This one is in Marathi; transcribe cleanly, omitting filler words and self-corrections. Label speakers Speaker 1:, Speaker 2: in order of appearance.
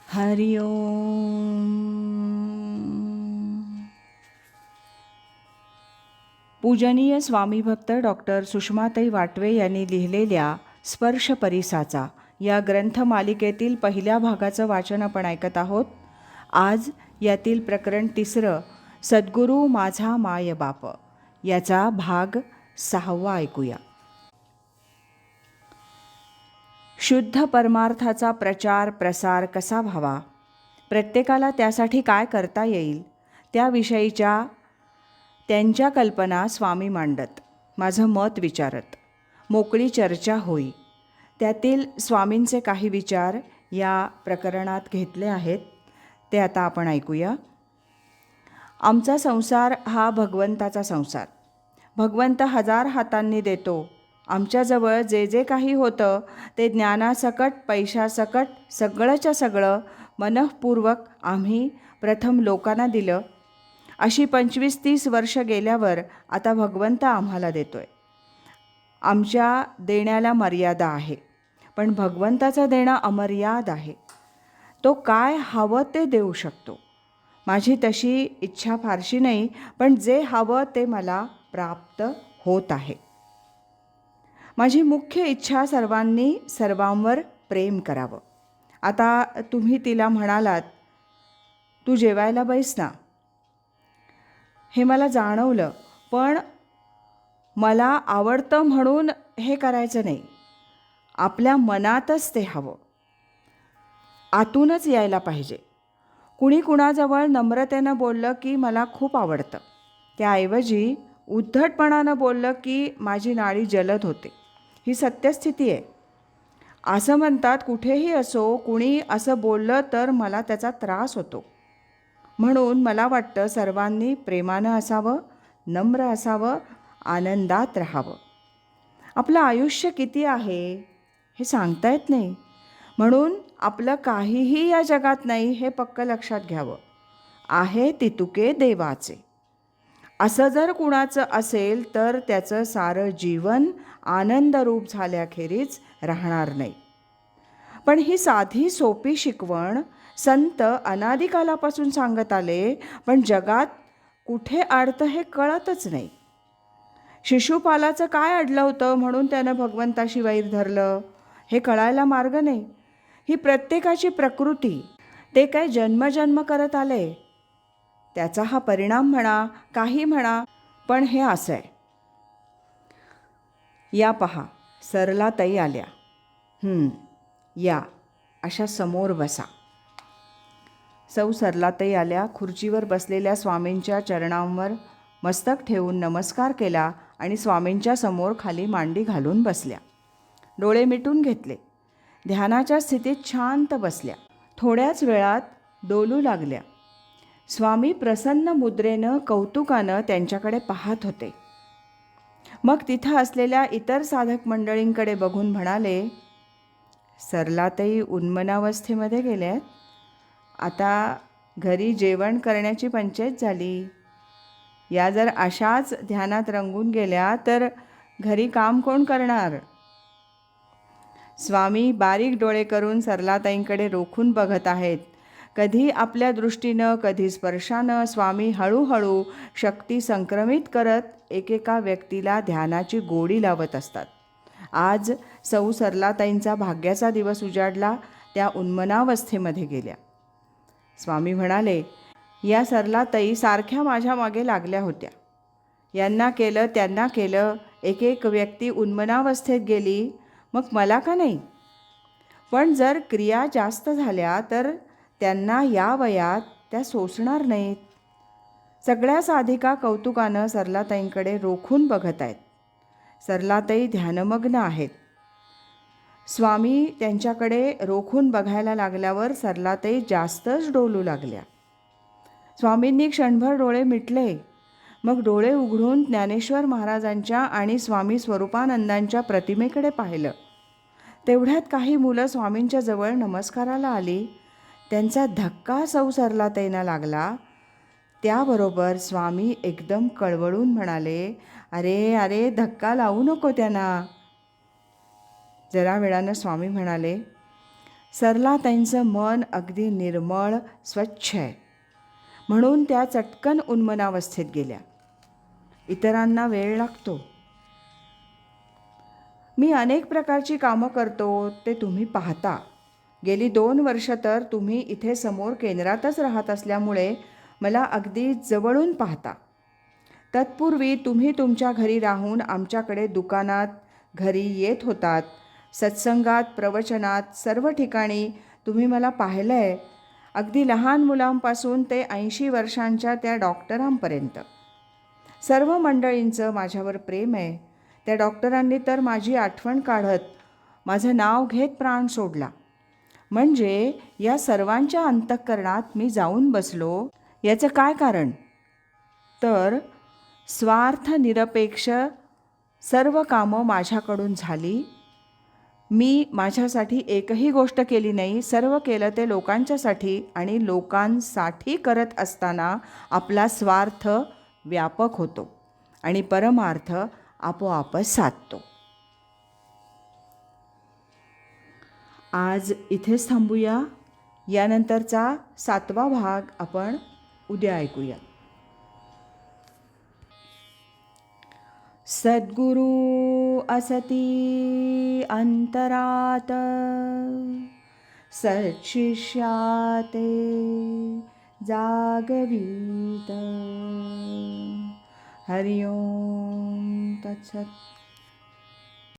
Speaker 1: हरि ओम. पूजनीय स्वामीभक्त डॉक्टर सुषमाताई वाटवे यांनी लिहिलेल्या स्पर्श परिसाचा या ग्रंथमालिकेतील पहिल्या भागाचं वाचन आपण ऐकत आहोत. आज यातील प्रकरण 3 सद्गुरू माझा माय बाप याचा भाग 6 ऐकूया. शुद्ध परमार्थाचा प्रचार प्रसार कसा व्हावा, प्रत्येकाला त्यासाठी काय करता येईल, त्याविषयीच्या त्यांच्या कल्पना स्वामी मांडत, माझं मत विचारत, मोकळी चर्चा होई. त्यातील स्वामींचे काही विचार या प्रकरणात घेतले आहेत, ते आता आपण ऐकूया. आमचा संसार हा भगवंताचा संसार. भगवंत 1000 हातांनी देतो. आमच्याजवळ जे जे काही होतं ते ज्ञानासकट पैशासकट सगळंच्या सगळं मनःपूर्वक आम्ही प्रथम लोकांना दिलं. अशी 25-30 वर्ष गेल्यावर आता भगवंत आम्हाला देतोय. आमच्या देण्याला मर्यादा आहे, पण भगवंताचं देणं अमर्याद आहे. तो काय हवं ते देऊ शकतो. माझी तशी इच्छा फारशी नाही, पण जे हवं ते मला प्राप्त होत आहे. माझी मुख्य इच्छा सर्वांनी सर्वांवर प्रेम करावं. आता तुम्ही तिला म्हणालात, तू जेवायला बैस ना. हे मला जाणवलं, पण मला आवडतं म्हणून हे करायचं नाही. आपल्या मनातच ते हवं, आतूनच यायला पाहिजे. कुणी कुणाजवळ नम्रतेनं बोललं की मला खूप आवडतं, त्याऐवजी उद्धटपणानं बोललं की माझी नाडी जलद होते. ही सत्यस्थिती आहे. असं म्हणतात, कुठेही असो कुणी असं बोललं तर मला त्याचा त्रास होतो. म्हणून मला वाटतं सर्वांनी प्रेमानं असावं, नम्र असावं, आनंदात राहावं. आपलं आयुष्य किती आहे हे सांगता येत नाही, म्हणून आपलं काहीही या जगात नाही हे पक्क लक्षात घ्यावं. आहे तितुके देवाचे असं जर कुणाचं असेल तर त्याचं सारं जीवन आनंदरूप झाल्याखेरीज राहणार नाही. पण ही साधी सोपी शिकवण संत अनादिकालापासून सांगत आले, पण जगात कुठे अडतं हे कळतच नाही. शिशुपालाचं काय अडलं होतं म्हणून त्यानं भगवंताशी वैर धरलं हे कळायला मार्ग नाही. ही प्रत्येकाची प्रकृती, ते काय जन्मजन्म करत आले, त्याचा हा परिणाम म्हणा, काही म्हणा, पण हे असं आहे. या पहा, सरलाताई आल्या. या अशा समोर बसा. सौ सरलाताई आल्या. खुर्चीवर बसलेल्या स्वामींच्या चरणांवर मस्तक ठेवून नमस्कार केला आणि स्वामींच्या समोर खाली मांडी घालून बसल्या. डोळे मिटून घेतले. ध्यानाच्या स्थितीत शांत बसल्या. थोड्याच वेळात डोलू लागल्या. स्वामी प्रसन्न मुद्रेनं कौतुकानं त्यांच्याकडे पाहत होते. मग तिथं असलेल्या इतर साधक मंडळींकडे बघून म्हणाले, सरलाताई उन्मनावस्थेमध्ये गेल्यात. आता घरी जेवण करण्याची पंचायत झाली. या जर अशाच ध्यानात रंगून गेल्या तर घरी काम कोण करणार. स्वामी बारीक डोळे करून सरलाताईंकडे रोखून बघत आहेत. कधी आपल्या दृष्टीनं, कधी स्पर्शानं स्वामी हळूहळू शक्ती संक्रमित करत एकेका व्यक्तीला ध्यानाची गोडी लावत असतात. आज सौ सरलाताईंचा भाग्याचा दिवस उजाडला. त्या उन्मनावस्थेमध्ये गेल्या. स्वामी म्हणाले, या सरलाताई सारख्या माझ्या मागे लागल्या होत्या. यांना केलं त्यांना केलं, एक एक व्यक्ती उन्मनावस्थेत गेली, मग मला का नाही. पण जर क्रिया जास्त झाल्या तर त्यांना या वयात त्या सोसणार नाहीत. सगळ्या साधिका कौतुकानं सरलाताईंकडे रोखून बघत आहेत. सरलाताई ध्यानमग्न आहेत. स्वामी त्यांच्याकडे रोखून बघायला लागल्यावर सरलाताई जास्तच डोलू लागल्या. स्वामींनी क्षणभर डोळे मिटले. मग डोळे उघडून ज्ञानेश्वर महाराजांच्या आणि स्वामी स्वरूपानंदांच्या प्रतिमेकडे पाहिलं. तेवढ्यात काही मुलं स्वामींच्या जवळ नमस्काराला आली. त्यांचा धक्का सौ सरलाताईंना लागला. त्याबरोबर स्वामी एकदम कळवळून म्हणाले, अरे अरे धक्का लावू नको त्यांना. जरा वेळानं स्वामी म्हणाले, सरलाताईंचं मन अगदी निर्मळ स्वच्छ आहे, म्हणून त्या चटकन उन्मनावस्थेत गेल्या. इतरांना वेळ लागतो. मी अनेक प्रकारची कामं करतो ते तुम्ही पाहता. गेली 2 वर्ष तर तुम्ही इथे समोर केंद्रातच राहत असल्यामुळे मला अगदी जवळून पाहता. तत्पूर्वी तुम्ही तुमच्या घरी राहून आमच्याकडे दुकानात, घरी येत होतात. सत्संगात, प्रवचनात, सर्व ठिकाणी तुम्ही मला पाहिलं आहे. अगदी लहान मुलांपासून ते 80 वर्षांच्या त्या डॉक्टरांपर्यंत सर्व मंडळींचं माझ्यावर प्रेम आहे. त्या डॉक्टरांनी तर माझी आठवण काढत माझं नाव घेत प्राण सोडला. म्हणजे या सर्वांच्या अंतःकरणात मी जाऊन बसलो. याचं काय कारण? तर स्वार्थनिरपेक्ष सर्व कामं माझ्याकडून झाली. मी माझ्यासाठी एकही गोष्ट केली नाही. सर्व केलं ते लोकांच्यासाठी, आणि लोकांसाठी करत असताना आपला स्वार्थ व्यापक होतो आणि परमार्थ आपोआपच साधतो. आज इथेच थांबूया. यानंतरचा 7वा भाग आपण उद्या ऐकूया. सद्गुरु असती अंतरात, सत्शिष्याते जागवीत. हरि ओम तत्सत.